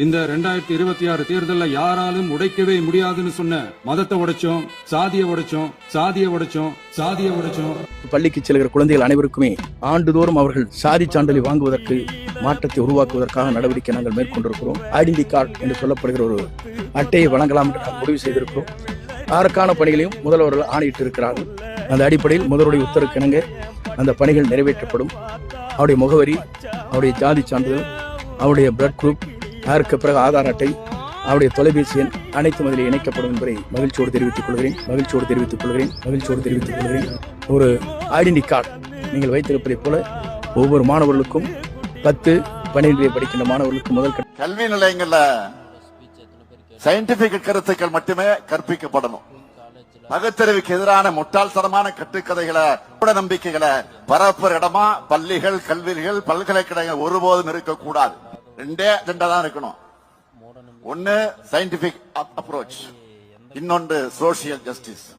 இந்த 2026 தேர்தல்ல யாராலும் உடைக்கவே முடியாதுன்னு சொன்ன மதத்தை உடைச்சோம், சாதியை உடைச்சோம், சாதியை உடைச்சோம், சாதியை உடைச்சோம். பள்ளிக்கு செல்கிற குழந்தைகள் அனைவருக்குமே ஆண்டுதோறும் அவர்கள் சாதி சான்றிதழ் வாங்குவதற்கு மாற்றத்தை உருவாக்குவதற்காக நடவடிக்கை நாங்கள் மேற்கொண்டிருக்கிறோம். ஐடென்டி கார்டு என்று சொல்லப்படுகிற ஒரு அட்டையை வழங்கலாம் என்று நாங்கள் முடிவு செய்திருக்கிறோம். அதற்கான பணிகளையும் முதல்வர்கள் ஆணையிட்டு இருக்கிறார்கள். அந்த அடிப்படையில் முதல்வருடைய உத்தரவுக்கிணங்க அந்த பணிகள் நிறைவேற்றப்படும். அவருடைய முகவரி, அவருடைய ஜாதி சான்றிதழ், அவருடைய பிளட் குரூப், அதற்கு பிறகு ஆதார் அட்டை, அவருடைய தொலைபேசி எண் அனைத்தும் அதில் இணைக்கப்படும் என்பதை மகிழ்ச்சியோடு தெரிவித்துக் கொள்கிறேன். ஒரு ஐடென்டி கார்டு நீங்கள் வைத்திருப்பதை போல ஒவ்வொரு மாணவர்களுக்கும் 10, 12 படிக்கின்ற மாணவர்களுக்கு முதல் கல்வி நிலையங்கள்ல சயின்டிபிக் கருத்துக்கள் மட்டுமே கற்பிக்கப்படணும். பகுத்தறிவுக்கு எதிரான முட்டாள்தனமான கட்டுக்கதைகளை, மூட நம்பிக்கைகளை பரப்புற இடமா பள்ளிகள், கல்விகள், பல்கலைக்கழகங்கள் ஒருபோதும் இருக்கக்கூடாது. ரெண்டா தான் இருக்கணும். ஒன்னு சயின்டிபிக் அப்ரோச், இன்னொன்று சோசியல் ஜஸ்டிஸ்.